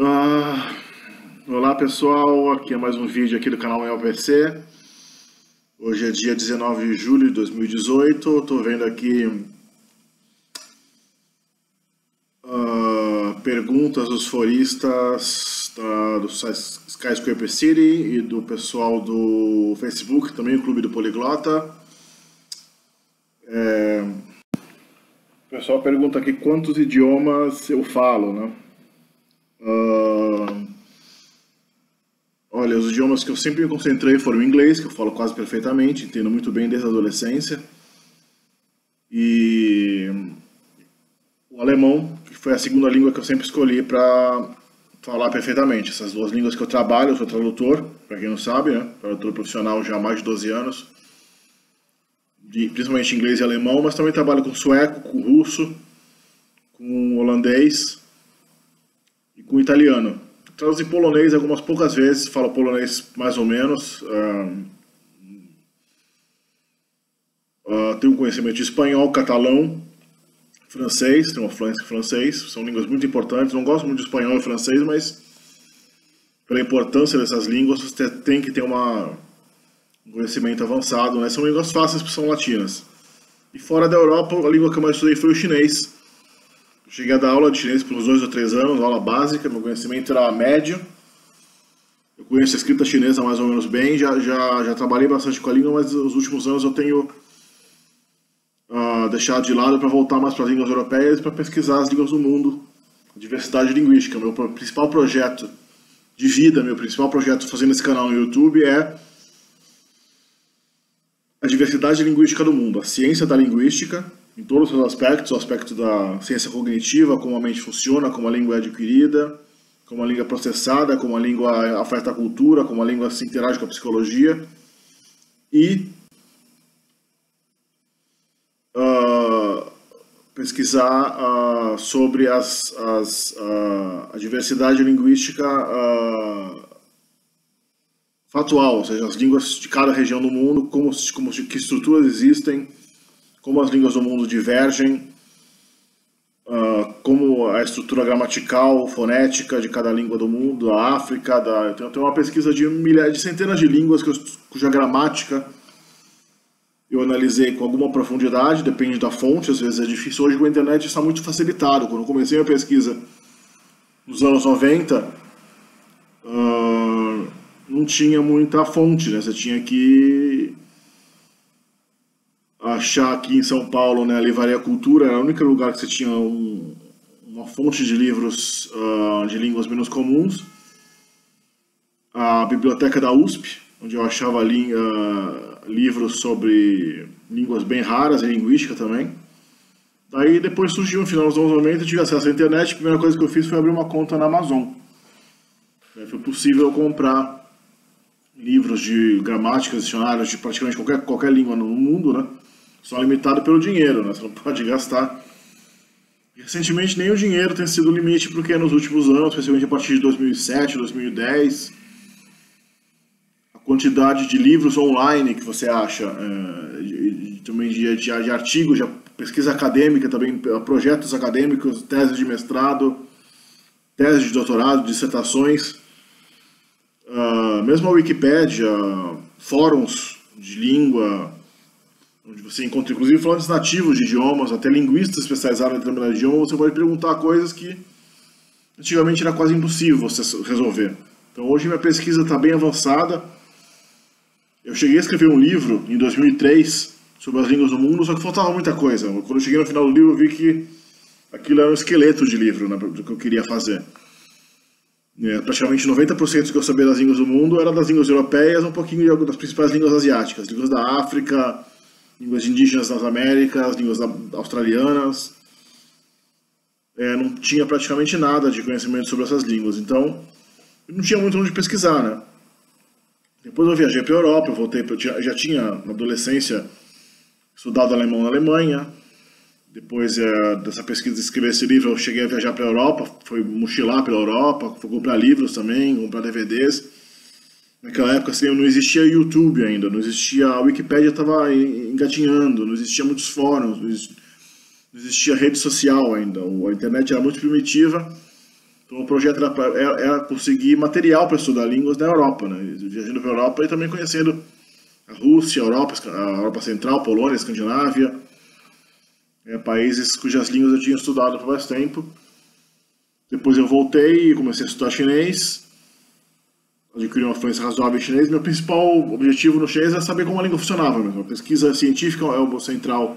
Ah, olá pessoal, aqui é mais um vídeo aqui do canal MLPC. Hoje é dia 19 de julho de 2018. Estou vendo aqui perguntas dos foristas do Skyscraper City e do pessoal do Facebook, também o Clube do Poliglota. O pessoal pergunta aqui quantos idiomas eu falo, né? Olha, os idiomas que eu sempre me concentrei foram o inglês, que eu falo quase perfeitamente, entendo muito bem desde a adolescência, e o alemão, que foi a segunda língua que eu sempre escolhi para falar perfeitamente. Essas duas línguas que eu trabalho, eu sou tradutor, para quem não sabe, né? Tradutor profissional já há mais de 12 anos, principalmente inglês e alemão, mas também trabalho com sueco, com russo, com holandês e com italiano. Traduzi polonês algumas poucas vezes, falo polonês mais ou menos. Tenho conhecimento de espanhol, catalão, francês, tenho uma fluência em francês, são línguas muito importantes. Não gosto muito de espanhol e francês, mas pela importância dessas línguas você tem que ter um conhecimento avançado, né? São línguas fáceis porque são latinas. E fora da Europa, a língua que eu mais estudei foi o chinês. Cheguei a dar aula de chinês por uns 2 ou 3 anos, aula básica, meu conhecimento era médio. Eu conheço a escrita chinesa mais ou menos bem, já trabalhei bastante com a língua, mas nos últimos anos eu tenho deixado de lado para voltar mais para as línguas europeias e para pesquisar as línguas do mundo, a diversidade linguística. Meu principal projeto de vida, meu principal projeto fazendo esse canal no YouTube é a diversidade linguística do mundo, a ciência da linguística, em todos os seus aspectos, o aspecto da ciência cognitiva, como a mente funciona, como a língua é adquirida, como a língua é processada, como a língua afeta a cultura, como a língua se interage com a psicologia, e pesquisar sobre a diversidade linguística factual, ou seja, as línguas de cada região do mundo, que estruturas existem, como as línguas do mundo divergem, como a estrutura gramatical, fonética de cada língua do mundo, da África, eu tenho uma pesquisa de centenas de línguas cuja gramática eu analisei com alguma profundidade, depende da fonte, às vezes é difícil. Hoje com a internet está muito facilitado. Quando eu comecei a pesquisa nos anos 90, não tinha muita fonte, né? Você tinha que achar aqui em São Paulo, né, a Livraria Cultura era o único lugar que você tinha uma fonte de livros de línguas menos comuns. A biblioteca da USP, onde eu achava livros sobre línguas bem raras e linguística também. Daí depois surgiu no final dos anos 90, eu tive acesso à internet, a primeira coisa que eu fiz foi abrir uma conta na Amazon. Foi possível comprar livros de gramáticas, dicionários de praticamente qualquer língua no mundo, né? Só limitado pelo dinheiro, né? Você não pode gastar. E, recentemente nem o dinheiro tem sido o limite, porque nos últimos anos, especialmente a partir de 2007, 2010, a quantidade de livros online que você acha, também de artigos, de pesquisa acadêmica, também projetos acadêmicos, teses de mestrado, teses de doutorado, dissertações, mesmo a Wikipédia, fóruns de língua, onde você encontra inclusive falantes nativos de idiomas, até linguistas especializados em determinado idioma, você pode perguntar coisas que antigamente era quase impossível você resolver. Então hoje minha pesquisa está bem avançada. Eu cheguei a escrever um livro em 2003 sobre as línguas do mundo, só que faltava muita coisa. Quando eu cheguei no final do livro eu vi que aquilo era um esqueleto de livro, né, do que eu queria fazer. Praticamente 90% do que eu sabia das línguas do mundo era das línguas europeias, um pouquinho das principais línguas asiáticas, línguas da África, línguas indígenas das Américas, línguas australianas. Não tinha praticamente nada de conhecimento sobre essas línguas, então eu não tinha muito onde pesquisar, né? Depois eu viajei para a Europa, eu já tinha na adolescência estudado alemão na Alemanha. Depois dessa pesquisa de escrever esse livro, eu cheguei a viajar para a Europa, fui mochilar pela Europa, fui comprar livros também, comprar DVDs. Naquela época assim, não existia YouTube ainda, não existia, a Wikipédia estava engatinhando, não existia muitos fóruns, não existia rede social ainda, a internet era muito primitiva. Então o projeto era conseguir material para estudar línguas na Europa, né? Viajando para a Europa e também conhecendo a Rússia, a Europa Central, Polônia, Escandinávia, países cujas línguas eu tinha estudado por mais tempo. Depois eu voltei e comecei a estudar chinês, adquiri uma fluência razoável em chinês. Meu principal objetivo no chinês é saber como a língua funcionava mesmo. A pesquisa científica é o central.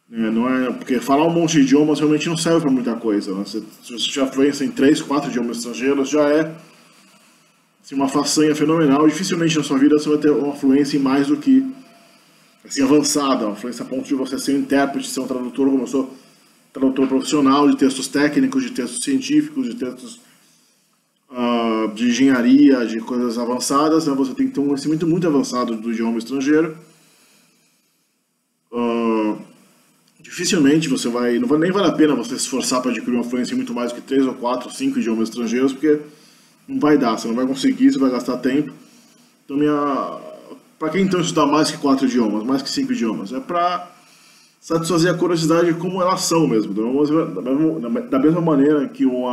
Não é, porque falar um monte de idiomas realmente não serve para muita coisa. Né? Se você tiver fluência em 3, 4 idiomas estrangeiros, já é assim, uma façanha fenomenal. Dificilmente na sua vida você vai ter uma fluência em mais do que assim, avançada, uma fluência a ponto de você ser um intérprete, ser um tradutor, como eu sou tradutor profissional de textos técnicos, de textos científicos, de textos de engenharia, de coisas avançadas. Né? Você tem que ter um conhecimento muito avançado do idioma estrangeiro. Dificilmente você vai, nem vale a pena você se esforçar para adquirir uma fluência em muito mais do que 3 ou 4, 5 idiomas estrangeiros, porque não vai dar, você não vai conseguir, você vai gastar tempo. Então para quem então estudar mais que 4 idiomas, mais que 5 idiomas? É para satisfazer a curiosidade de como elas são mesmo. Da mesma maneira que um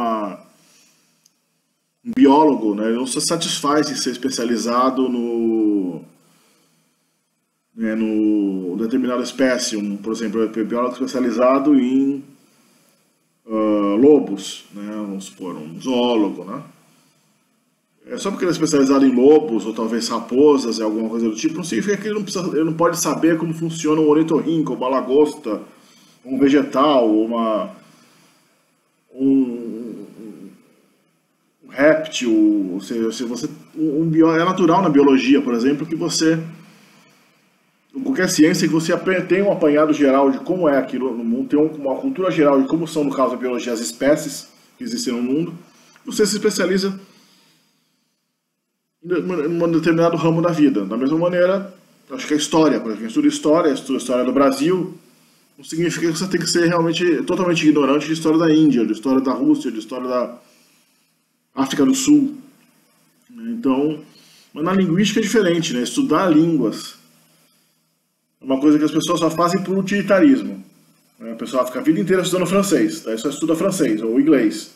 biólogo, né, não se satisfaz em ser especializado no determinada espécie, por exemplo, um biólogo especializado em lobos, né, vamos supor, um zoólogo, né? Só porque ele é especializado em lobos, ou talvez raposas, alguma coisa do tipo, não significa que ele não pode saber como funciona um ornitorrinco, uma lagosta, um vegetal, um réptil. Ou seja, se você, é natural na biologia, por exemplo, que você, qualquer ciência, que você tem um apanhado geral de como é aquilo no mundo, tem uma cultura geral de como são, no caso da biologia, as espécies que existem no mundo, você se especializa em um determinado ramo da vida. Da mesma maneira, acho que a história, por exemplo, quem estuda a história do Brasil, não significa que você tem que ser realmente totalmente ignorante de história da Índia, de história da Rússia, de história da África do Sul. Então, mas na linguística é diferente, né? Estudar línguas é uma coisa que as pessoas só fazem por utilitarismo. A pessoa fica a vida inteira estudando francês, daí só estuda francês ou inglês.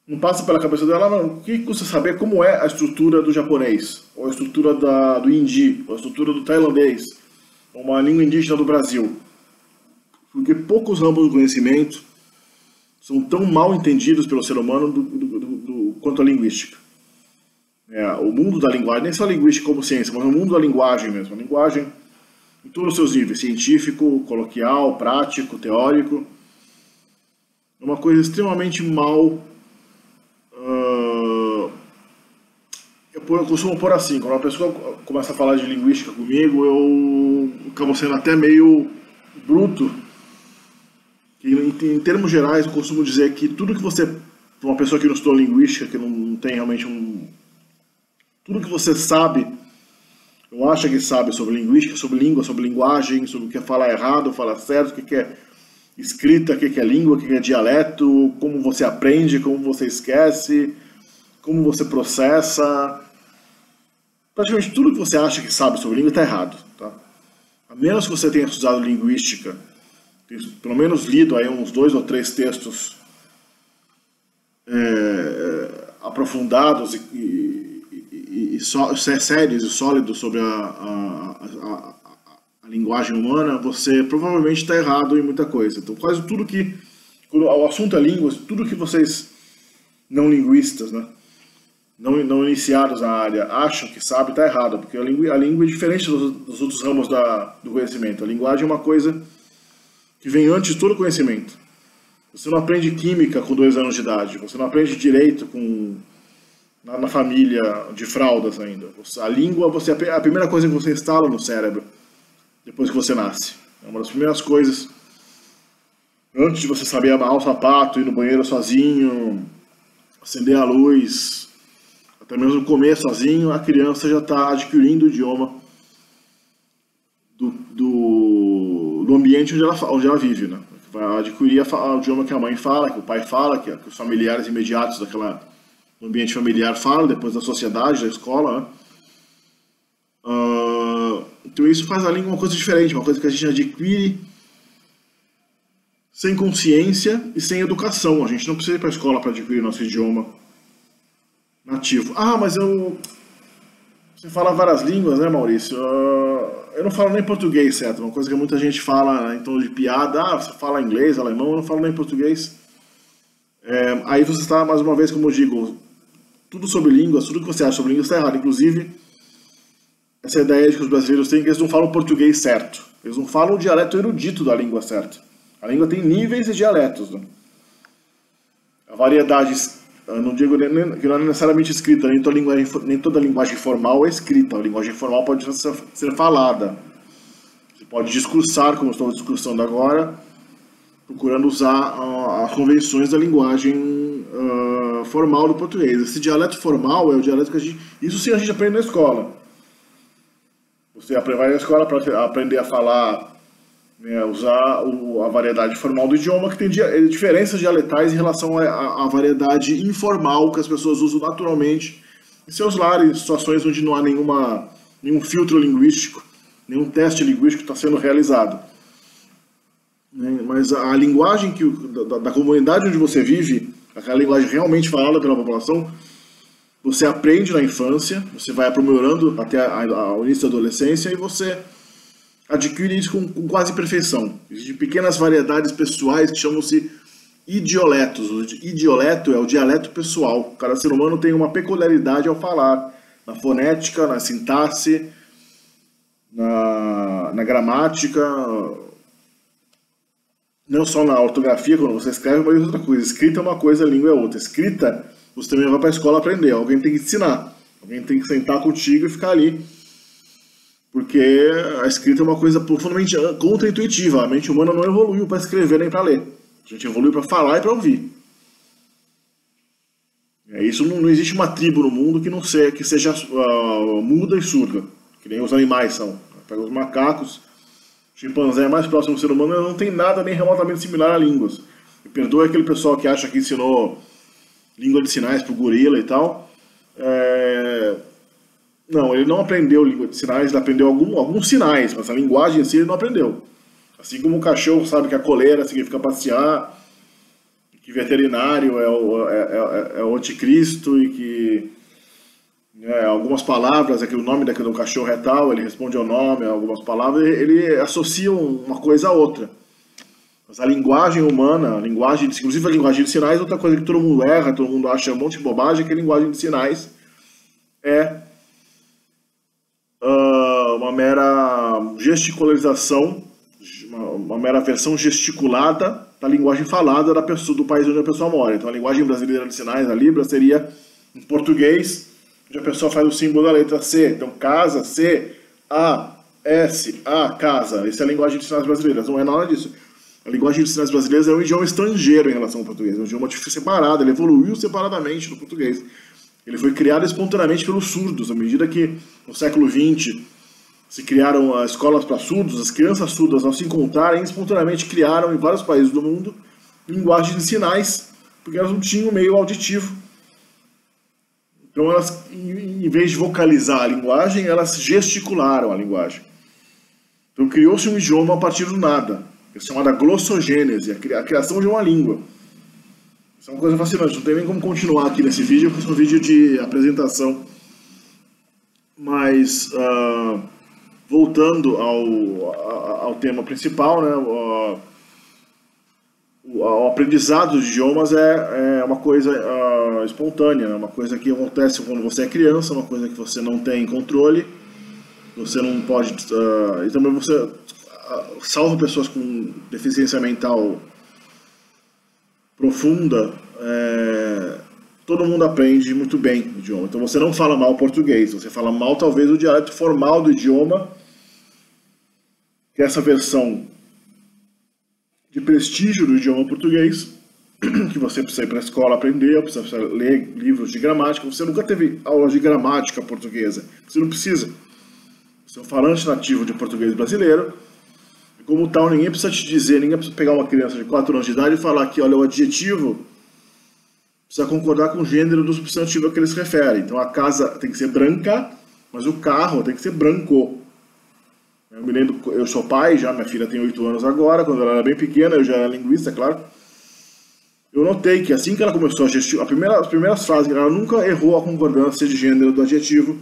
Não passa pela cabeça dela, não. O que custa saber como é a estrutura do japonês, ou a estrutura do hindi, ou a estrutura do tailandês, ou uma língua indígena do Brasil? Porque poucos ramos do conhecimento são tão mal entendidos pelo ser humano quanto a linguística. O mundo da linguagem, nem só a linguística como ciência, mas o mundo da linguagem mesmo. A linguagem em todos os seus níveis, científico, coloquial, prático, teórico, é uma coisa extremamente mal. Eu costumo pôr assim, quando uma pessoa começa a falar de linguística comigo, eu acabo sendo até meio bruto. Em termos gerais, eu costumo dizer que tudo que você, uma pessoa que não estudou linguística, que não tem realmente tudo que você sabe, ou acha que sabe sobre linguística, sobre língua, sobre linguagem, sobre o que é falar errado, falar certo, o que é escrita, o que é língua, o que é dialeto, como você aprende, como você esquece, como você processa. Praticamente tudo que você acha que sabe sobre língua está errado. Tá? A menos que você tenha estudado linguística, pelo menos lido aí uns 2 ou 3 textos aprofundados e sérios e sólidos sobre a linguagem humana, você provavelmente está errado em muita coisa. Então quase tudo que, quando o assunto é língua, tudo que vocês não linguistas, né, não iniciados na área, acham que sabe, está errado, porque a língua é diferente dos outros ramos do conhecimento. A linguagem é uma coisa que vem antes de todo conhecimento. Você não aprende química com 2 anos de idade, você não aprende direito na família de fraldas ainda. A língua é a primeira coisa que você instala no cérebro depois que você nasce. É uma das primeiras coisas, antes de você saber amarrar o sapato, ir no banheiro sozinho, acender a luz, até mesmo comer sozinho, a criança já está adquirindo o idioma do ambiente onde ela vive, né? Vai adquirir o idioma que a mãe fala, que o pai fala, que os familiares imediatos do ambiente familiar falam, depois da sociedade, da escola, né? Então isso faz a língua uma coisa diferente, uma coisa que a gente adquire sem consciência e sem educação. A gente não precisa ir para a escola para adquirir nosso idioma nativo. Ah, mas você fala várias línguas, né, Maurício? Eu não falo nem português, certo? Uma coisa que muita gente fala em tom de piada. Ah, você fala inglês, alemão, eu não falo nem português. Aí você está, mais uma vez, como eu digo, tudo sobre línguas, tudo que você acha sobre línguas está errado. Inclusive, essa ideia de que os brasileiros têm que eles não falam português certo. Eles não falam o dialeto erudito da língua certa. A língua tem níveis e dialetos, né? A variedade, eu não digo que não é necessariamente escrita, nem toda linguagem formal é escrita. A linguagem formal pode ser falada. Você pode discursar, como estou discursando agora, procurando usar as convenções da linguagem formal do português. Esse dialeto formal é o dialeto que isso sim a gente aprende na escola. Você vai na escola para aprender a falar, né, usar a variedade formal do idioma, que tem diferenças dialetais em relação à variedade informal que as pessoas usam naturalmente em seus lares, em situações onde não há nenhum filtro linguístico, nenhum teste linguístico está sendo realizado. Mas a linguagem da comunidade onde você vive, aquela linguagem realmente falada pela população, você aprende na infância, você vai aprimorando até o início da adolescência e você adquire isso com quase perfeição. Existem pequenas variedades pessoais que chamam-se idioletos. O idioleto é o dialeto pessoal. Cada ser humano tem uma peculiaridade ao falar, na fonética, na sintaxe, na gramática, não só na ortografia, quando você escreve, mas outra coisa. Escrita é uma coisa, língua é outra. Escrita, você também vai para a escola aprender. Alguém tem que te ensinar. Alguém tem que sentar contigo e ficar ali. Porque a escrita é uma coisa profundamente contra-intuitiva. A mente humana não evoluiu para escrever nem para ler. A gente evoluiu para falar e para ouvir. Isso não existe uma tribo no mundo que seja muda e surda. Que nem os animais são. Pega os macacos. O chimpanzé é mais próximo do ser humano, não tem nada nem remotamente similar a línguas. Me perdoa aquele pessoal que acha que ensinou língua de sinais pro gorila e tal. Não, ele não aprendeu língua de sinais, ele aprendeu alguns sinais, mas a linguagem em si ele não aprendeu. Assim como o cachorro sabe que a coleira significa passear, que veterinário é o anticristo e que algumas palavras, o nome do cachorro é tal, ele responde ao nome, algumas palavras, ele associa uma coisa a outra. Mas a linguagem humana, inclusive a linguagem de sinais, outra coisa que todo mundo erra, todo mundo acha um monte de bobagem, é que a linguagem de sinais é uma mera gesticularização, uma mera versão gesticulada da linguagem falada do país onde a pessoa mora. Então a linguagem brasileira de sinais, a Libra, seria em português, onde a pessoa faz o símbolo da letra C. Então, casa, C, A, S, A, casa. Essa é a linguagem de sinais brasileira. Não é nada disso. A linguagem de sinais brasileira é um idioma estrangeiro em relação ao português. É um idioma separado, ele evoluiu separadamente do português. Ele foi criado espontaneamente pelos surdos. À medida que, no século XX, se criaram escolas para surdos, as crianças surdas, ao se encontrarem, espontaneamente criaram em vários países do mundo linguagem de sinais, porque elas não tinham meio auditivo. Então elas, em vez de vocalizar a linguagem, elas gesticularam a linguagem. Então criou-se um idioma a partir do nada, que é chamada glossogênese, a criação de uma língua. Isso é uma coisa fascinante, não tem nem como continuar aqui nesse vídeo, porque é um vídeo de apresentação. Mas, voltando ao tema principal, né, o aprendizado dos idiomas é uma coisa espontânea, é uma coisa que acontece quando você é criança, uma coisa que você não tem controle, você não pode... e também você, salvo pessoas com deficiência mental profunda, todo mundo aprende muito bem o idioma. Então você não fala mal português, você fala mal talvez o dialeto formal do idioma, que é essa versão de prestígio do idioma português, que você precisa ir para a escola aprender, precisa ler livros de gramática. Você nunca teve aula de gramática portuguesa, você não precisa. Você é um falante nativo de português brasileiro, e como tal, ninguém precisa te dizer, ninguém precisa pegar uma criança de 4 anos de idade e falar que, olha, o adjetivo precisa concordar com o gênero do substantivo a que ele se refere. Então a casa tem que ser branca, mas o carro tem que ser branco. Eu me lembro, eu sou pai já, minha filha tem 8 anos agora, quando ela era bem pequena, eu já era linguista, claro. Eu notei que assim que ela começou a gesticular, as primeiras frases, ela nunca errou a concordância de gênero do adjetivo,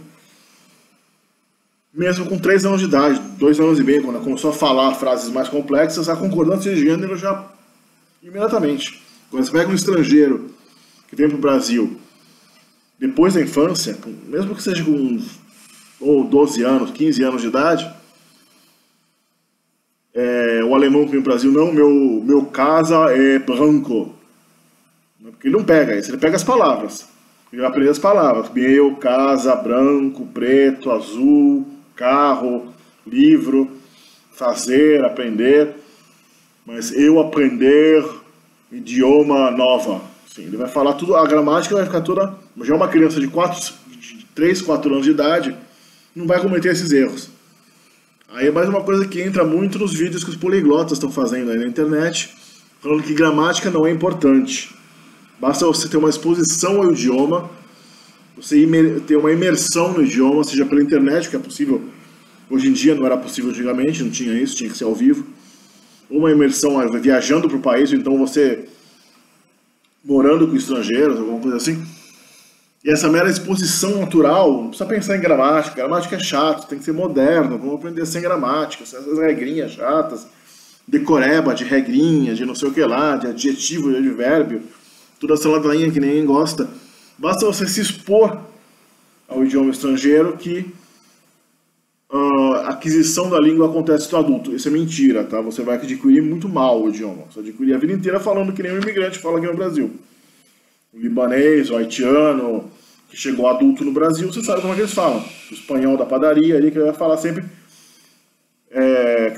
mesmo com 3 anos de idade, 2 anos e meio, quando ela começou a falar frases mais complexas, a concordância de gênero já, imediatamente. Quando você pega um estrangeiro que vem para o Brasil, depois da infância, mesmo que seja com ou 12 anos, 15 anos de idade, o alemão que vem para o Brasil, não, meu casa é branco. Porque ele não pega isso, ele pega as palavras. Ele vai aprender as palavras. Meu, casa, branco, preto, azul, carro, livro, fazer, aprender. Mas eu aprender idioma nova. Sim, ele vai falar tudo, a gramática vai ficar toda... Já uma criança de 3, 4 anos de idade não vai cometer esses erros. Aí é mais uma coisa que entra muito nos vídeos que os poliglotas estão fazendo aí na internet, falando que gramática não é importante. Basta você ter uma exposição ao idioma, você ter uma imersão no idioma, seja pela internet, que é possível. Hoje em dia não era possível antigamente, não tinha isso, tinha que ser ao vivo. Uma imersão viajando para o país, então você morando com estrangeiros, alguma coisa assim. E essa mera exposição natural, não precisa pensar em gramática. Gramática é chato, tem que ser moderno, vamos aprender sem gramática, essas regrinhas chatas, decoreba de regrinha, de não sei o que lá, de adjetivo, de advérbio, toda essa ladainha que ninguém gosta. Basta você se expor ao idioma estrangeiro que a aquisição da língua acontece do adulto. Isso é mentira, tá? Você vai adquirir muito mal o idioma. Você vai adquirir a vida inteira falando que nem um imigrante fala aqui no Brasil. O libanês, o haitiano, que chegou adulto no Brasil, você sabe como é que eles falam. O espanhol da padaria ali, que ele vai falar sempre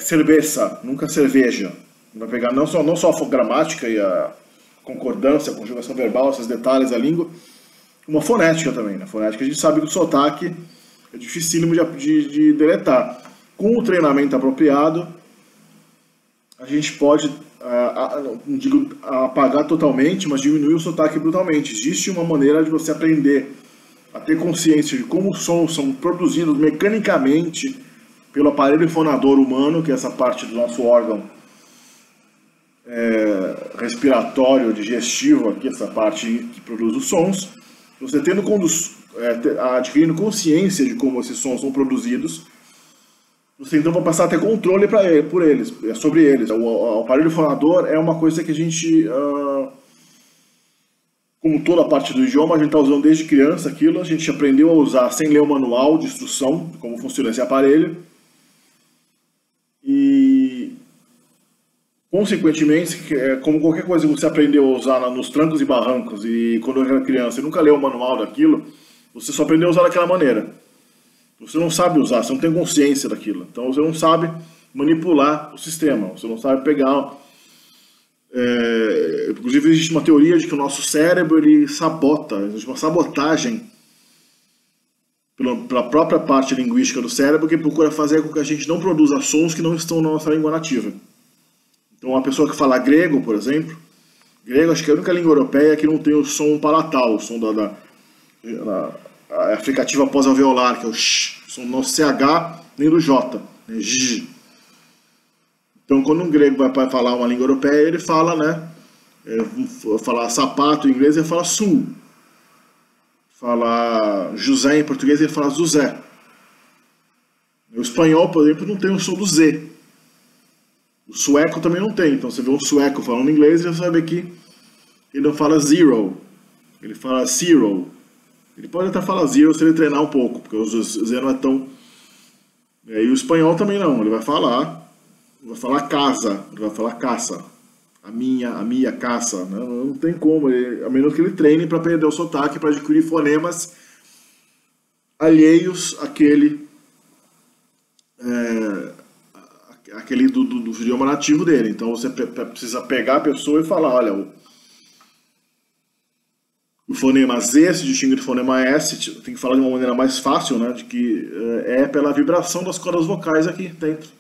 cerveja, nunca cerveja. Vai pegar não só a gramática e a concordância, a conjugação verbal, esses detalhes da língua, uma fonética também. Na fonética a gente sabe que o sotaque é dificílimo de deletar. Com o treinamento apropriado, a gente pode, não digo apagar totalmente, mas diminuir o sotaque brutalmente. Existe uma maneira de você aprender a ter consciência de como os sons são produzidos mecanicamente pelo aparelho fonador humano, que é essa parte do nosso órgão respiratório, digestivo, aqui, essa parte que produz os sons. Você adquirindo consciência de como esses sons são produzidos, você então vai passar a ter controle sobre eles. O aparelho fonador é uma coisa que a gente, como toda a parte do idioma, a gente está usando desde criança aquilo, a gente aprendeu a usar sem ler o manual de instrução, de como funciona esse aparelho. E, consequentemente, como qualquer coisa que você aprendeu a usar nos trancos e barrancos, e quando era criança e nunca leu o manual daquilo, você só aprendeu a usar daquela maneira. Você não sabe usar, você não tem consciência daquilo. Então você não sabe manipular o sistema, você não sabe pegar... inclusive existe uma teoria de que o nosso cérebro ele sabota, existe uma sabotagem pela própria parte linguística do cérebro que procura fazer com que a gente não produza sons que não estão na nossa língua nativa. Então uma pessoa que fala grego, por exemplo, grego acho que é a única língua europeia que não tem o som palatal, o som a fricativa pós-alveolar, que é o sh, som não CH nem do J, né, j. Então quando um grego vai falar uma língua europeia, ele fala, né, falar sapato em inglês, ele fala su. Falar José em português, ele fala Zuzé. O espanhol, por exemplo, não tem o som do Z. O sueco também não tem. Então você vê um sueco falando inglês, você vai ver que ele não fala zero, ele fala zero. Ele pode até falar zero se ele treinar um pouco, porque o Z não é tão... E o espanhol também não, ele vai falar casa, ele vai falar caça. A minha caça, né? Não tem como, a menos que ele treine para perder o sotaque, para adquirir fonemas alheios àquele do idioma nativo dele. Então você precisa pegar a pessoa e falar, olha, o fonema Z se distingue do fonema S, tem que falar de uma maneira mais fácil, né, de que é pela vibração das cordas vocais aqui dentro.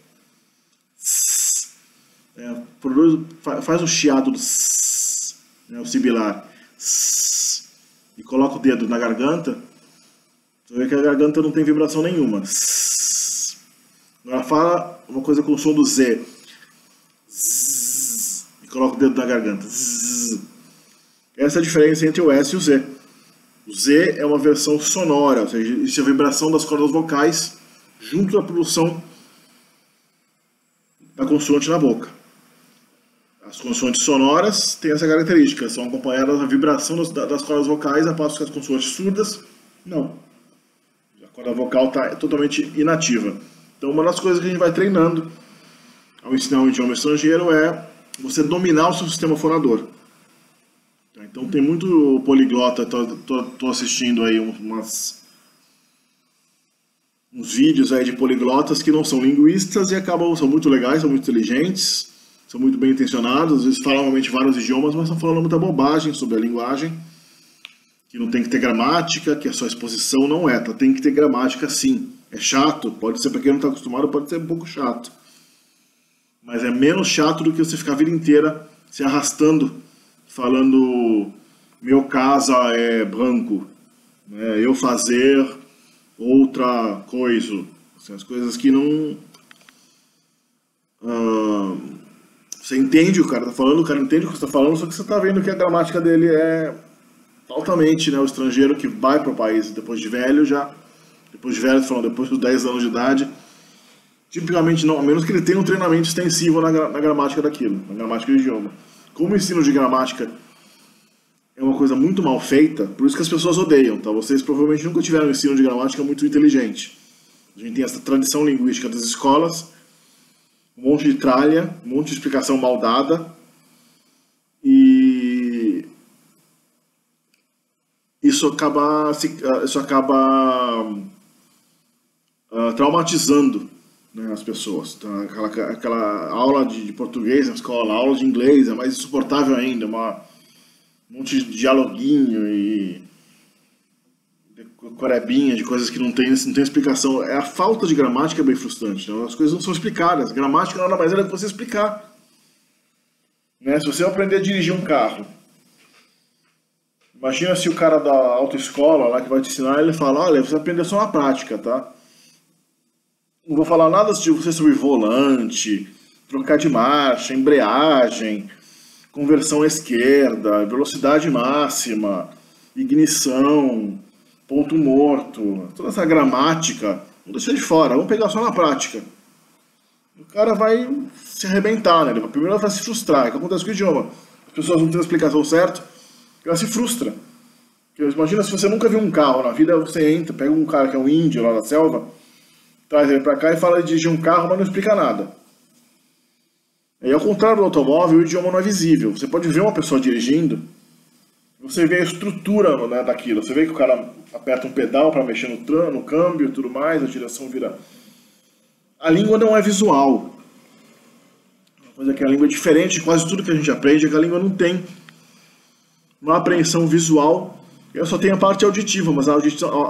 Faz o chiado do s, né, o sibilar, s, e coloca o dedo na garganta, você vê que a garganta não tem vibração nenhuma. S. Agora fala uma coisa com o som do Z. Zzz, e coloca o dedo na garganta. Zzz. Essa é a diferença entre o S e o Z. O Z é uma versão sonora, ou seja, isso é a vibração das cordas vocais junto à produção da consoante na boca. As consoantes sonoras têm essa característica, são acompanhadas da vibração das cordas vocais, a passo que as consoantes surdas, não. A corda vocal está totalmente inativa. Então, uma das coisas que a gente vai treinando ao ensinar um idioma estrangeiro é você dominar o seu sistema fonador. Então, tem muito poliglota, tô assistindo aí uns vídeos aí de poliglotas que não são linguistas e são muito legais, são muito inteligentes, são muito bem intencionados, às vezes falam realmente vários idiomas, mas estão falando muita bobagem sobre a linguagem, que não tem que ter gramática, que a sua exposição não é, tem que ter gramática sim. É chato, pode ser para quem não está acostumado, pode ser um pouco chato. Mas é menos chato do que você ficar a vida inteira se arrastando, falando meu casa é branco, né? Eu fazer outra coisa. Assim, as coisas que não... você entende o cara tá falando, o cara entende o que você está falando, só que você está vendo que a gramática dele é altamente, né? O estrangeiro que vai para o país depois de velho, depois dos 10 anos de idade, tipicamente não, a menos que ele tenha um treinamento extensivo na gramática daquilo, na gramática do idioma. Como o ensino de gramática é uma coisa muito mal feita, por isso que as pessoas odeiam, tá? Vocês provavelmente nunca tiveram um ensino de gramática muito inteligente. A gente tem essa tradição linguística das escolas, um monte de tralha, um monte de explicação mal dada, e isso acaba traumatizando, né, as pessoas. Então, aquela aula de português na escola, aula de inglês é mais insuportável ainda, um monte de dialoguinho e corebinha de coisas que não tem explicação. É a falta de gramática bem frustrante, né? As coisas não são explicadas. Gramática nada mais é do que você explicar, né? Se você aprender a dirigir um carro, imagina se o cara da autoescola lá que vai te ensinar, ele fala, olha, você aprender só na prática, tá? Não vou falar nada de você sobre volante, trocar de marcha, embreagem, conversão à esquerda, velocidade máxima, ignição, ponto morto, toda essa gramática, vamos deixar de fora, vamos pegar só na prática. O cara vai se arrebentar, né? Primeiro ele vai se frustrar, é o que acontece com o idioma. As pessoas não têm a explicação certa, ela se frustra. Imagina se você nunca viu um carro na vida, você entra, pega um cara que é um índio lá da selva, traz ele pra cá e fala de dirigir um carro, mas não explica nada. E ao contrário do automóvel, o idioma não é visível. Você pode ver uma pessoa dirigindo, você vê a estrutura, né, daquilo. Você vê que o cara aperta um pedal para mexer no câmbio e tudo mais, a direção vira... A língua não é visual. Uma coisa que a língua é diferente de quase tudo que a gente aprende, é que a língua não tem uma apreensão visual. Eu só tenho a parte auditiva, mas a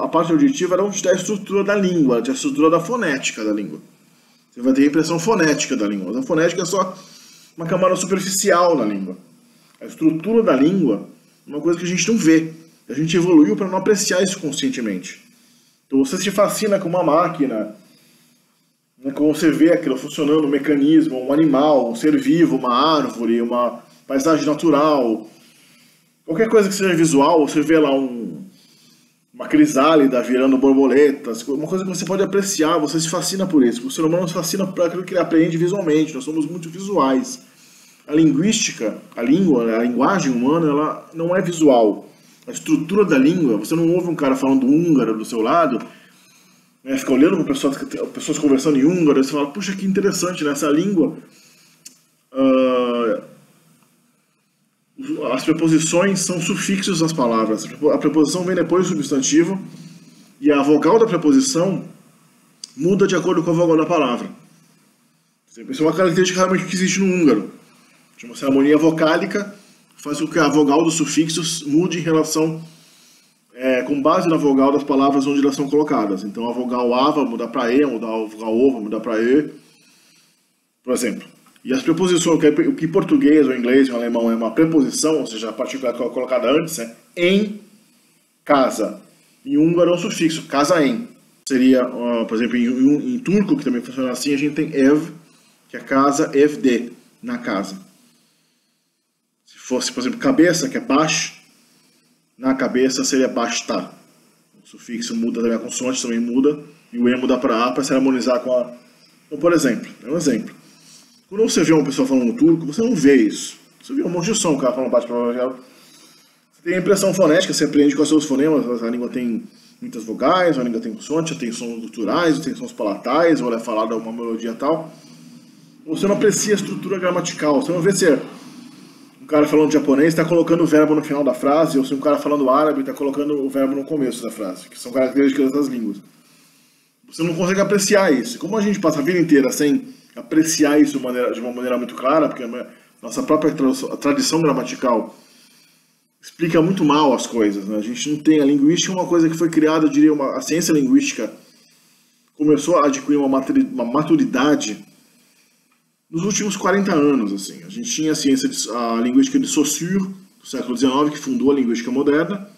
parte auditiva era onde está a estrutura da língua, a estrutura da fonética da língua. Você vai ter a impressão fonética da língua. A fonética é só uma camada superficial na língua. A estrutura da língua é uma coisa que a gente não vê. A gente evoluiu para não apreciar isso conscientemente. Então você se fascina com uma máquina, né, como você vê aquilo funcionando, um mecanismo, um animal, um ser vivo, uma árvore, uma paisagem natural. Qualquer coisa que seja visual, você vê lá uma crisálida virando borboletas, uma coisa que você pode apreciar, você se fascina por isso. O ser humano se fascina por aquilo que ele aprende visualmente, nós somos muito visuais. A linguística, a linguagem humana, ela não é visual. A estrutura da língua, você não ouve um cara falando húngaro do seu lado, né, fica olhando para pessoas conversando em húngaro, e você fala, puxa, que interessante, nessa língua... as preposições são sufixos das palavras. A preposição vem depois do substantivo e a vogal da preposição muda de acordo com a vogal da palavra. Isso é uma característica realmente que existe no húngaro. Chama-se harmonia vocálica, faz com que a vogal dos sufixos mude em relação, com base na vogal das palavras onde elas são colocadas. Então a vogal A vai mudar para E, a vogal O vai mudar para E, por exemplo. E as preposições, o que em português, ou inglês, ou alemão é uma preposição, ou seja, a partícula colocada antes, é em casa. Em húngaro é um sufixo, casa em. seria, por exemplo, em turco, que também funciona assim, a gente tem ev, que é casa, evde, na casa. Se fosse, por exemplo, cabeça, que é bash, na cabeça seria bashta. O sufixo muda também, a consoante também muda, e o e muda para a para se harmonizar com a... Então, por exemplo, é um exemplo. Quando você vê uma pessoa falando turco, você não vê isso. Você vê um monte de som, o cara falando baixo para você tem a impressão fonética, você aprende com os seus fonemas, a língua tem muitas vogais, a língua tem consoante, tem sons guturais, tem sons palatais, ou ela é falada uma melodia e tal. Você não aprecia a estrutura gramatical, você não vê se um cara falando japonês está colocando o verbo no final da frase, ou se um cara falando árabe está colocando o verbo no começo da frase, que são características das línguas. Você não consegue apreciar isso. Como a gente passa a vida inteira sem apreciar isso de uma maneira muito clara, porque a nossa própria tradição gramatical explica muito mal as coisas, né? A gente não tem... A linguística é uma coisa que foi criada, eu diria, a ciência linguística começou a adquirir uma maturidade nos últimos 40 anos, assim. A gente tinha a linguística de Saussure, do século XIX, que fundou a linguística moderna.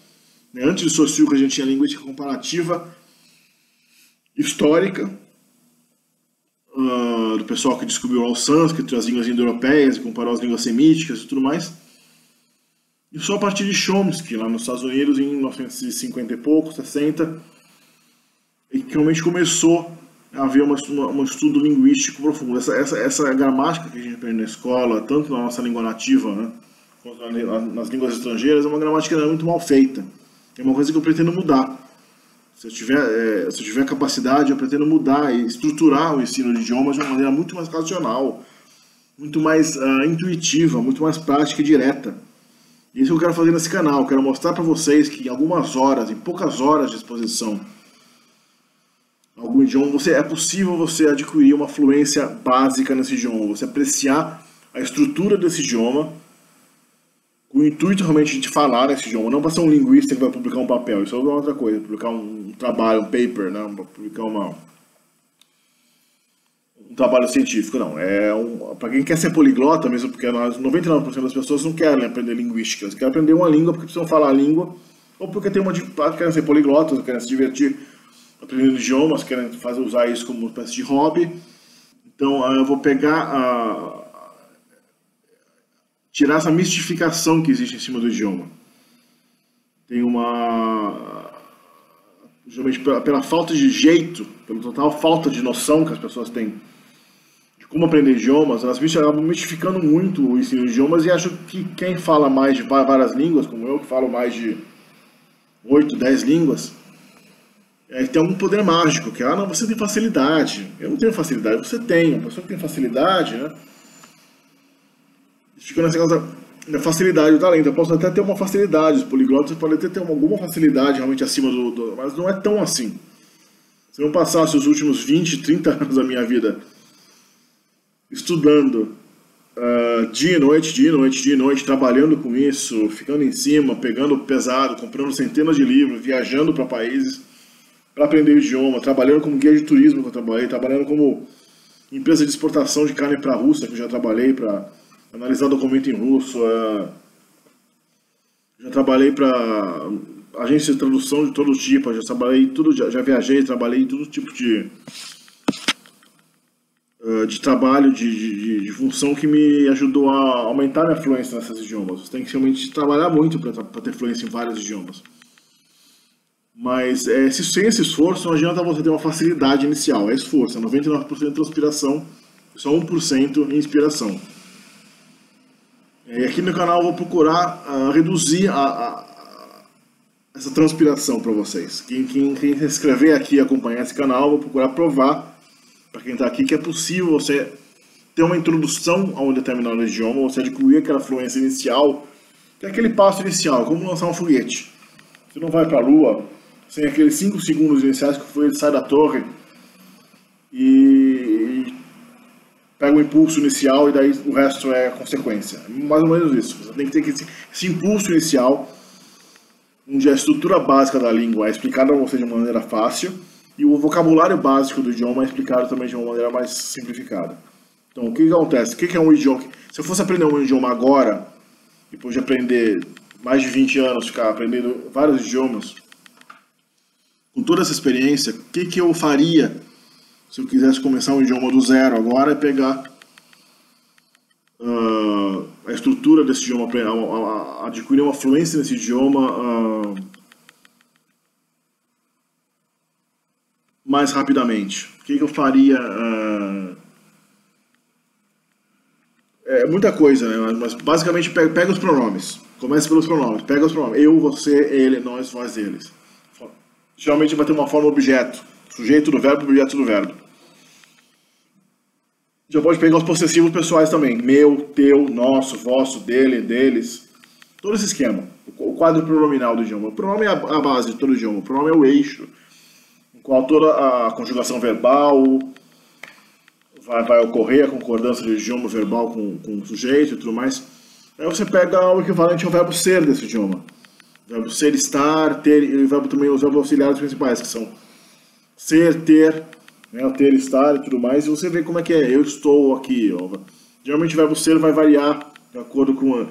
Antes de Saussure, a gente tinha a linguística comparativa histórica, do pessoal que descobriu o sânscrito, as línguas indo-europeias, e comparou as línguas semíticas e tudo mais. E só a partir de Chomsky, lá nos Estados Unidos, em 1950 e pouco, 60, e que realmente começou a haver um estudo linguístico profundo. Essa gramática que a gente aprende na escola, tanto na nossa língua nativa, né, quanto nas línguas estrangeiras, é uma gramática muito mal feita. É uma coisa que eu pretendo mudar. Se eu tiver capacidade, eu pretendo mudar e estruturar o ensino de idiomas de uma maneira muito mais racional, muito mais intuitiva, muito mais prática e direta. Isso que eu quero fazer nesse canal. Eu quero mostrar para vocês que em algumas horas, em poucas horas de exposição, algum idioma, é possível você adquirir uma fluência básica nesse idioma, você apreciar a estrutura desse idioma, com o intuito realmente de falar nesse idioma, não para ser um linguista que vai publicar um papel, isso é outra coisa, publicar um trabalho, um paper, né, publicar um trabalho científico, não. Para quem quer ser poliglota, mesmo porque 99% das pessoas não querem aprender linguística, elas querem aprender uma língua porque precisam falar a língua, ou porque tem querem ser poliglotas, querem se divertir aprendendo idiomas, querem usar isso como uma espécie de hobby. Então eu vou tirar essa mistificação que existe em cima do idioma. Tem geralmente pela falta de jeito, pela total falta de noção que as pessoas têm de como aprender idiomas, elas acabam mistificando muito o ensino de idiomas e acham que quem fala mais de várias línguas, como eu, que falo mais de 8, 10 línguas, tem algum poder mágico, que não, você tem facilidade. Eu não tenho facilidade, você tem. A pessoa que tem facilidade, né? Fica nessa coisa da facilidade do talento. Eu posso até ter uma facilidade, os poliglotas podem até ter alguma facilidade realmente acima mas não é tão assim. Se eu passasse os últimos 20, 30 anos da minha vida estudando dia e noite, trabalhando com isso, ficando em cima, pegando pesado, comprando centenas de livros, viajando para países para aprender o idioma, trabalhando como guia de turismo que eu trabalhei, trabalhando como empresa de exportação de carne para a Rússia, que eu já trabalhei para analisar documento em russo, já trabalhei para agência de tradução de todo tipo, já trabalhei tudo, já viajei, trabalhei em todo tipo de trabalho, de função que me ajudou a aumentar minha fluência nesses idiomas. Você tem que realmente trabalhar muito para ter fluência em vários idiomas. Mas sem esse esforço, não adianta você ter uma facilidade inicial. É esforço, é 99% de transpiração, só 1% em inspiração. E aqui no canal eu vou procurar reduzir essa transpiração para vocês. Quem se inscrever aqui e acompanhar esse canal, eu vou procurar provar para quem está aqui que é possível você ter uma introdução a um determinado idioma, você adquirir aquela fluência inicial, que é aquele passo inicial, como lançar um foguete. Você não vai para a Lua sem aqueles 5 segundos iniciais que o foguete sai da torre e pega o impulso inicial e daí o resto é consequência. Mais ou menos isso. Você tem que ter esse impulso inicial, onde a estrutura básica da língua é explicada a você de uma maneira fácil e o vocabulário básico do idioma é explicado também de uma maneira mais simplificada. Então, o que acontece? O que é um idioma? Se eu fosse aprender um idioma agora, depois de aprender mais de 20 anos, ficar aprendendo vários idiomas, com toda essa experiência, o que eu faria se eu quisesse começar um idioma do zero agora e pegar a estrutura desse idioma, adquirir uma fluência nesse idioma mais rapidamente. O que eu faria? É muita coisa, né? Mas basicamente pega os pronomes. Comece pelos pronomes. Pega os pronomes. Eu, você, ele, nós, vós, eles. Geralmente vai ter uma forma objeto. Sujeito do verbo, objeto do verbo. Já pode pegar os possessivos pessoais também. Meu, teu, nosso, vosso, dele, deles. Todo esse esquema. O quadro pronominal do idioma. O pronome é a base de todo o idioma. O pronome é o eixo, no qual toda a conjugação verbal vai ocorrer, a concordância do idioma verbal com o sujeito e tudo mais. Aí você pega o equivalente ao verbo ser desse idioma. O verbo ser, estar, ter, e o verbo também, os verbos auxiliares principais, que são ser, ter, né, ter, estar e tudo mais, e você vê como é que é. Eu estou aqui. Ó. Geralmente o verbo ser vai variar de acordo com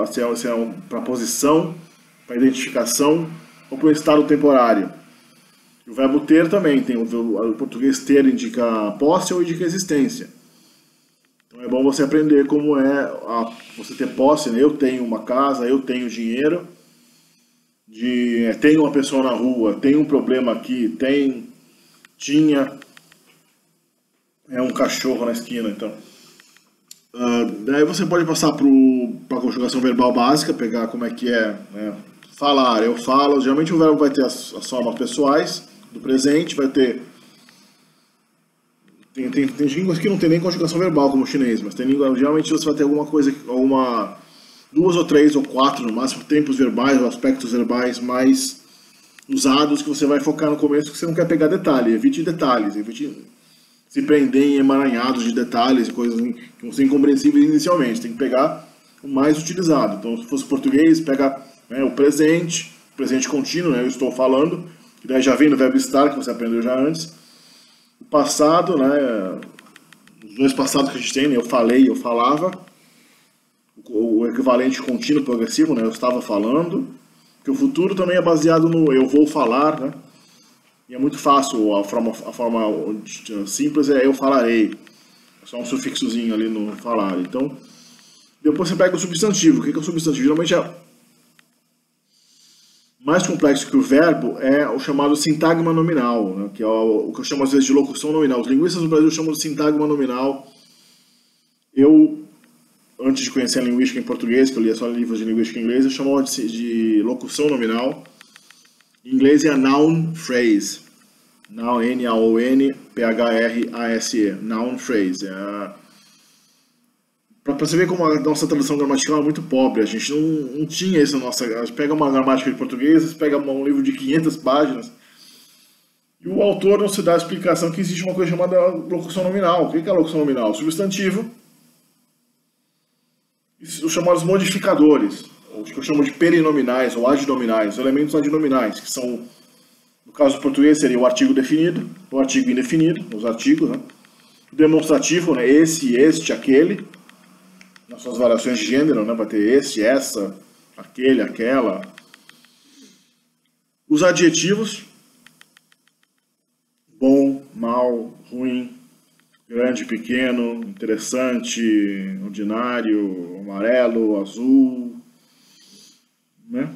se é para posição, para identificação ou para o estado temporário. E o verbo ter também, tem o português ter indica posse ou indica existência. Então é bom você aprender como é você ter posse, né? Eu tenho uma casa, eu tenho dinheiro, tenho uma pessoa na rua, tenho um problema aqui, tinha um cachorro na esquina, então. Daí você pode passar para a conjugação verbal básica, pegar como é que é, né? Falar, eu falo, geralmente o verbo vai ter as formas pessoais do presente, vai ter... Tem línguas que não tem nem conjugação verbal, como o chinês, mas tem língua, geralmente você vai ter alguma coisa, duas ou três ou quatro, no máximo, tempos verbais ou aspectos verbais mais usados que você vai focar no começo, que você não quer pegar detalhe. Evite detalhes, evite se prender em emaranhados de detalhes e coisas que vão ser incompreensíveis inicialmente. Tem que pegar o mais utilizado. Então, se fosse português, pega, né, o presente contínuo, né, eu estou falando, que daí já vem no verbo estar, que você aprendeu já antes. O passado, né, os dois passados que a gente tem, né, eu falei, eu falava. O equivalente contínuo progressivo, né, eu estava falando. Que o futuro também é baseado no eu vou falar, né? E é muito fácil, a forma simples é eu falarei. É só um sufixozinho ali no falar. Então, depois você pega o substantivo. O que é o substantivo? Geralmente é mais complexo que o verbo, é o chamado sintagma nominal, né? Que é o que eu chamo às vezes de locução nominal. Os linguistas do Brasil chamam de sintagma nominal. Antes de conhecer a linguística em português, que eu lia só livros de linguística em inglês, eu chamava de locução nominal. Em inglês é noun phrase. Noun, N-A-O-N-P-H-R-A-S-E. Noun phrase. Para você ver como a nossa tradução gramatical é muito pobre. A gente não tinha isso na nossa... A gente pega uma gramática de português, pega um livro de 500 páginas, e o autor não se dá a explicação que existe uma coisa chamada locução nominal. O que é a locução nominal? Substantivo. Os chamados modificadores, ou que eu chamo de perinominais ou adnominais, elementos adnominais, que são, no caso do português, seria o artigo definido, o artigo indefinido, os artigos, né? O demonstrativo, né? Esse, este, aquele, nas suas variações de gênero, né? Vai ter esse, essa, aquele, aquela. Os adjetivos, bom, mal, ruim, grande, pequeno, interessante, ordinário, amarelo, azul, né?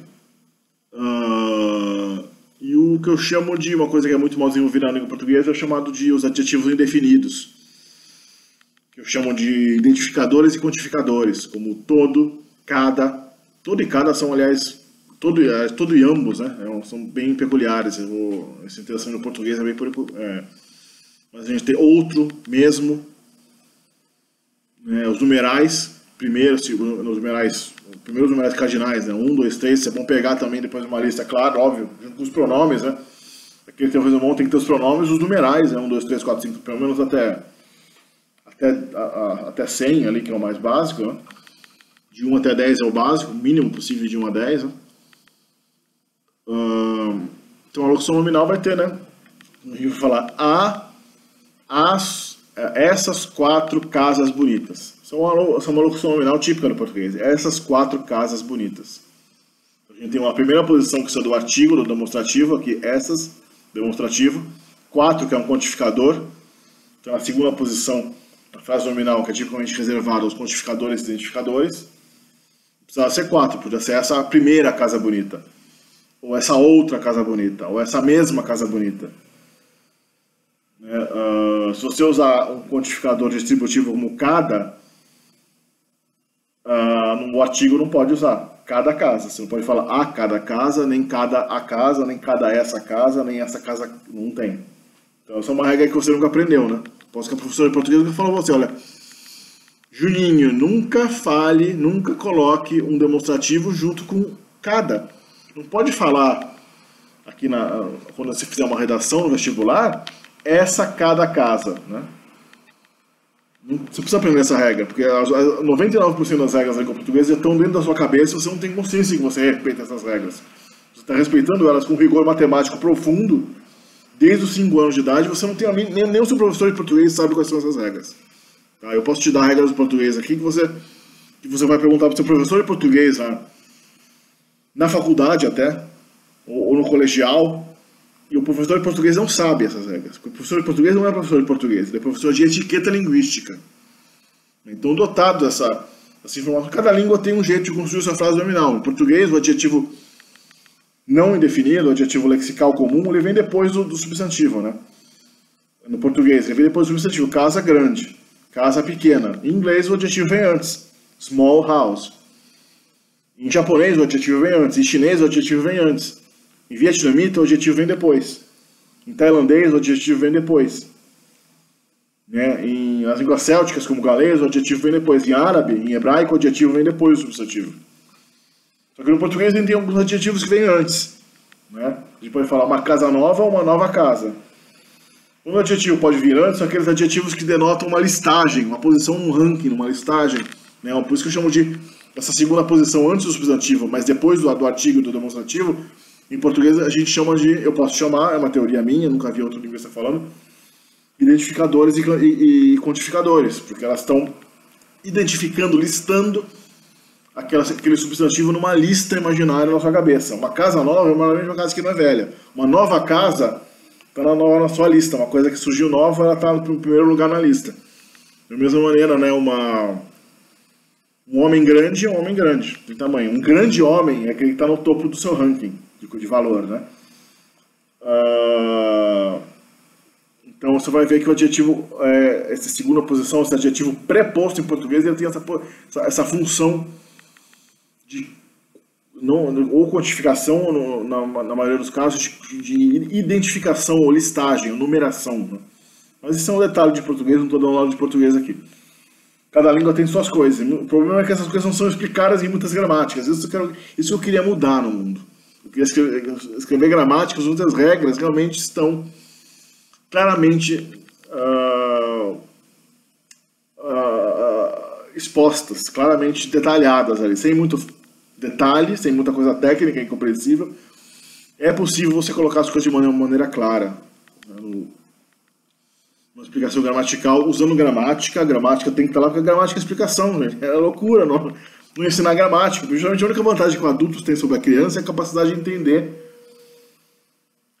E o que eu chamo de, uma coisa que é muito mal desenvolvida na língua portuguesa, é chamado de os adjetivos indefinidos, que eu chamo de identificadores e quantificadores, como todo, cada. Todo e cada são, aliás, todo e ambos, né? São bem peculiares. Essa interação no português é bem mas a gente tem outro, mesmo, né, os numerais, primeiros numerais cardinais, né, 1, 2, 3, é bom pegar também depois uma lista, claro, óbvio, junto com os pronomes, né, aqui tem um tem que ter os pronomes, os numerais, né, 1, 2, 3, 4, 5, pelo menos até 100 ali, que é o mais básico, né, de 1 até 10 é o básico, o mínimo possível de 1 a 10, né. Então a locução nominal vai ter, né, a gente vai falar essas 4 casas bonitas. São uma locução nominal típica do português. Essas 4 casas bonitas. A gente tem uma primeira posição que é do artigo, do demonstrativo, aqui essas, demonstrativo. 4, que é um quantificador. Então a segunda posição, a frase nominal, que é tipicamente reservada aos quantificadores e identificadores. Precisava ser 4, podia ser essa primeira casa bonita. Ou essa outra casa bonita, ou essa mesma casa bonita. Se você usar um quantificador distributivo como cada, no artigo não pode usar cada casa. Você não pode falar a cada casa, nem cada a casa, nem cada essa casa, nem essa casa. Não tem. Então essa é uma regra que você nunca aprendeu, né? Posso que a professora de português nunca falou pra você, olha, Juninho, nunca fale, nunca coloque um demonstrativo junto com cada. Não pode falar aqui quando você fizer uma redação no vestibular, essa cada casa, né? Você precisa aprender essa regra, porque 99% das regras da língua portuguesa já estão dentro da sua cabeça e você não tem consciência que você respeita essas regras. Você está respeitando elas com rigor matemático profundo, desde os 5 anos de idade, você não tem nem o seu professor de português sabe quais são essas regras. Tá? Eu posso te dar regras do português aqui que você vai perguntar para o seu professor de português na faculdade até, ou no colegial, e o professor de português não sabe essas regras. Porque o professor de português não é professor de português, ele é professor de etiqueta linguística. Então, dotado dessa informação, cada língua tem um jeito de construir sua frase nominal. Em português, o adjetivo não indefinido, o adjetivo lexical comum, ele vem depois do substantivo, né? No português, ele vem depois do substantivo. Casa grande, casa pequena. Em inglês, o adjetivo vem antes. Small house. Em japonês, o adjetivo vem antes. Em chinês, o adjetivo vem antes. Em vietnamita, o adjetivo vem depois. Em tailandês, o adjetivo vem depois. Em as línguas célticas, como galês, o adjetivo vem depois. Em árabe, em hebraico, o adjetivo vem depois do substantivo. Só que no português a gente tem alguns adjetivos que vêm antes. A gente pode falar uma casa nova ou uma nova casa. Um adjetivo pode vir antes, são aqueles adjetivos que denotam uma listagem, uma posição num ranking, numa listagem. Por isso que eu chamo de essa segunda posição antes do substantivo, mas depois do artigo do demonstrativo. Em português a gente chama eu posso chamar, é uma teoria minha, nunca vi outro linguista falando, identificadores e quantificadores, porque elas estão identificando, listando aquele substantivo numa lista imaginária na sua cabeça. Uma casa nova é uma casa que não é velha. Uma nova casa está na sua lista, uma coisa que surgiu nova, ela está no primeiro lugar na lista. Da mesma maneira, um homem grande é um homem grande, de tamanho. Um grande homem é aquele que está no topo do seu ranking de valor, né? Então você vai ver que o adjetivo, essa segunda posição, esse adjetivo pré-posto em português, ele tem essa função de ou quantificação, na maioria dos casos, de identificação ou listagem, ou numeração. Né? Mas isso é um detalhe de português, não estou dando aula de português aqui. Cada língua tem suas coisas. O problema é que essas coisas não são explicadas em muitas gramáticas. Isso que eu queria mudar no mundo. Eu queria escrever gramáticas, muitas regras realmente estão claramente expostas, claramente detalhadas ali, sem muito detalhe, sem muita coisa técnica e incompreensível. É possível você colocar as coisas de uma maneira clara. Uma explicação gramatical, usando gramática, a gramática tem que estar lá, porque a gramática é explicação, gente. É loucura, não ensinar gramática. Geralmente a única vantagem que o adulto tem sobre a criança é a capacidade de entender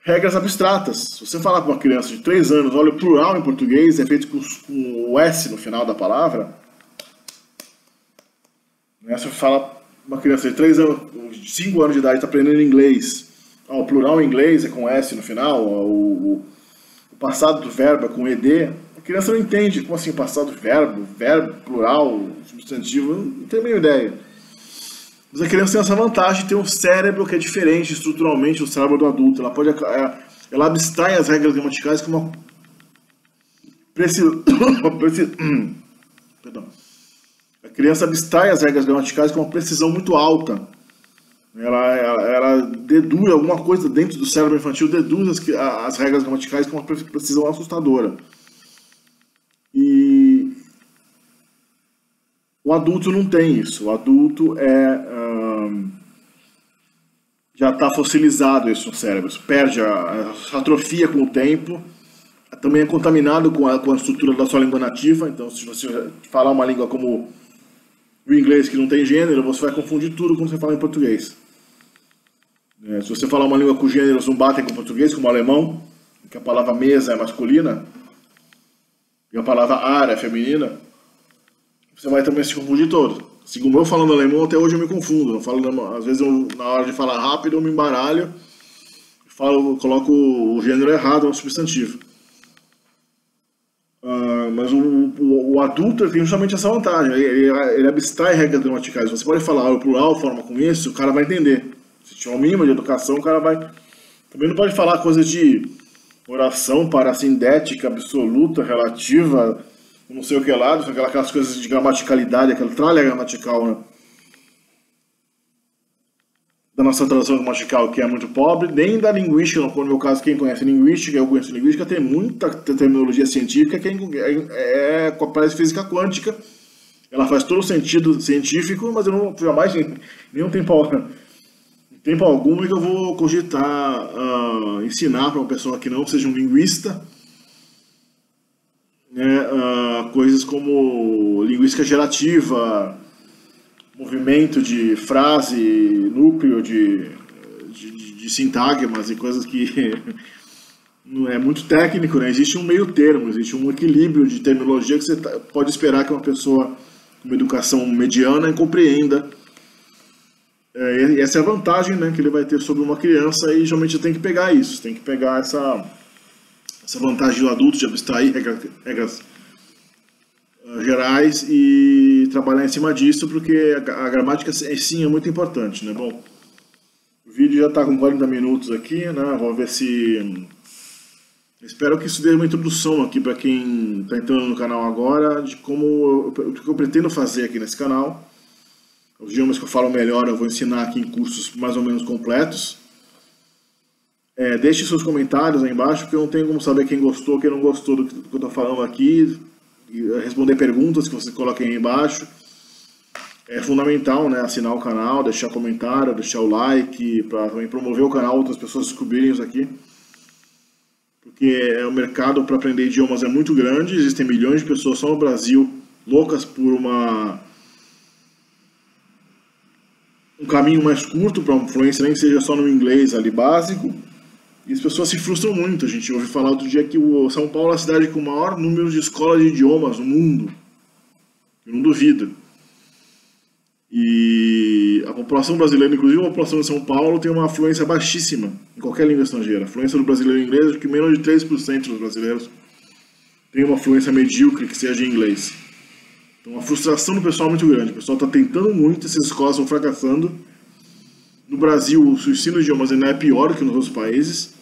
regras abstratas. Se você falar para uma criança de 3 anos, olha, o plural em português é feito com o S no final da palavra, né? Se você fala para uma criança de 3 anos, de 5 anos de idade, está aprendendo inglês, o plural em inglês é com S no final, o passado do verbo é com ED, a criança não entende. Como assim passado do verbo, plural, substantivo, não tem a mínima ideia. Mas a criança tem essa vantagem de ter um cérebro que é diferente estruturalmente do cérebro do adulto. Ela abstrai as regras gramaticais com uma precisão. Perdão. A criança abstrai as regras gramaticais com uma precisão muito alta. Ela deduz alguma coisa dentro do cérebro infantil, deduz as regras gramaticais com uma precisão assustadora. E o adulto não tem isso. O adulto já está fossilizado isso no cérebro. Perde atrofia com o tempo. Também é contaminado com a estrutura da sua língua nativa. Então, se você falar uma língua como o inglês que não tem gênero, você vai confundir tudo quando você fala em português. Se você falar uma língua com gêneros não batem com o português, como o alemão, que a palavra mesa é masculina e a palavra ar é feminina, você vai também se confundir todo. Assim como eu falando alemão, até hoje eu me confundo. Eu falo, às vezes, na hora de falar rápido, eu me embaralho, coloco o gênero errado no substantivo. Mas o adulto tem justamente essa vantagem. Ele abstrai regras gramaticais. Você pode falar o plural, forma com isso, o cara vai entender. Se tiver um mínimo de educação, o cara vai... Também não pode falar coisas de oração parasindética, absoluta, relativa, não sei o que lá, aquelas coisas de gramaticalidade, aquela tralha gramatical, né? Da nossa tradução gramatical, que é muito pobre, nem da linguística, no meu caso, quem conhece linguística, eu conheço linguística, tem muita terminologia científica que parece física quântica, ela faz todo o sentido científico, mas eu não jamais, nenhum tempo algum, que eu vou cogitar ensinar para uma pessoa que não seja um linguista, né, coisas como linguística gerativa, movimento de frase, núcleo de sintagmas e coisas que não é muito técnico, né? Existe um meio termo, existe um equilíbrio de terminologia que você pode esperar que uma pessoa com uma educação mediana compreenda. E essa é a vantagem, né, que ele vai ter sobre uma criança, e geralmente tem que pegar isso, tem que pegar essa vantagem do adulto de abstrair regras gerais e trabalhar em cima disso, porque a gramática sim é muito importante, né? Bom, o vídeo já está com 40 minutos aqui, né? Vou ver se... Espero que isso dê uma introdução aqui para quem está entrando no canal agora, de o que eu pretendo fazer aqui nesse canal. Os idiomas que eu falo melhor eu vou ensinar aqui em cursos mais ou menos completos. Deixe seus comentários aí embaixo, porque eu não tenho como saber quem gostou, quem não gostou do que eu estou falando aqui. E responder perguntas que vocês coloquem aí embaixo. É fundamental, né, assinar o canal, deixar comentário, deixar o like, para também promover o canal, outras pessoas descobrirem isso aqui. Porque o mercado para aprender idiomas é muito grande, existem milhões de pessoas só no Brasil loucas por um caminho mais curto para uma fluência, nem que seja só no inglês ali básico. E as pessoas se frustram muito. A gente ouviu falar outro dia que o São Paulo é a cidade com o maior número de escolas de idiomas no mundo. Eu não duvido. E a população brasileira, inclusive a população de São Paulo, tem uma fluência baixíssima em qualquer língua estrangeira. A fluência do brasileiro em inglês é que menos de 3% dos brasileiros tem uma fluência medíocre que seja em inglês. Então a frustração do pessoal é muito grande. O pessoal está tentando muito, essas escolas estão fracassando. No Brasil, o ensino de idiomas ainda é pior que nos outros países.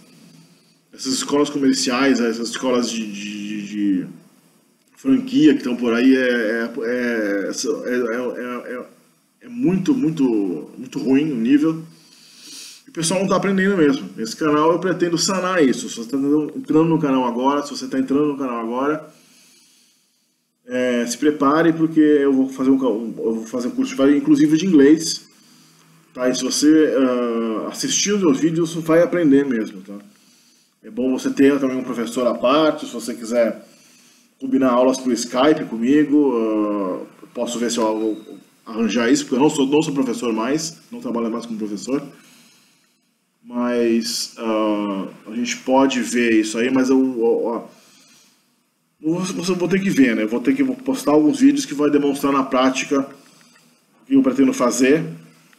Essas escolas comerciais, essas escolas de franquia que estão por aí é muito ruim o nível. E o pessoal não está aprendendo mesmo. Esse canal eu pretendo sanar isso. Se você está entrando no canal agora, se prepare, porque eu vou fazer um curso inclusive de inglês. Tá? E se você assistir os meus vídeos, você vai aprender mesmo. Tá? É bom você ter também um professor à parte, se você quiser combinar aulas por Skype comigo, posso ver se eu vou arranjar isso, porque eu não sou professor mais, não trabalho mais como professor. Mas a gente pode ver isso aí, mas eu vou ter que ver, né? Eu vou ter que postar alguns vídeos que vai demonstrar na prática o que eu pretendo fazer.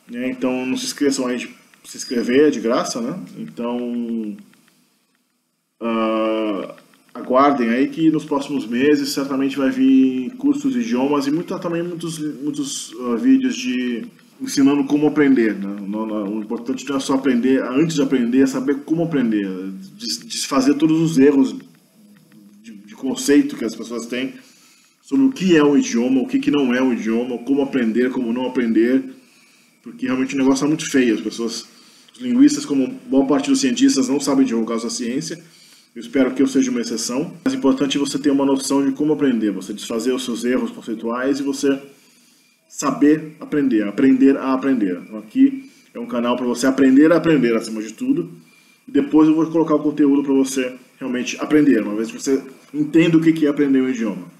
Né? Então não se esqueçam aí de se inscrever, é de graça, né? Então aguardem aí que nos próximos meses certamente vai vir cursos de idiomas e também muitos vídeos de ensinando como aprender, né? O importante não é só aprender, antes de aprender é saber como aprender, desfazer todos os erros de conceito que as pessoas têm sobre o que é um idioma, o que não é um idioma, como aprender, como não aprender, porque realmente o negócio é muito feio. Os linguistas, como boa parte dos cientistas, não sabem divulgar a ciência. Eu espero que eu seja uma exceção. Mas é importante você ter uma noção de como aprender, você desfazer os seus erros conceituais e você saber aprender a aprender. Então aqui é um canal para você aprender a aprender acima de tudo. E depois eu vou colocar o conteúdo para você realmente aprender, uma vez que você entenda o que é aprender um idioma.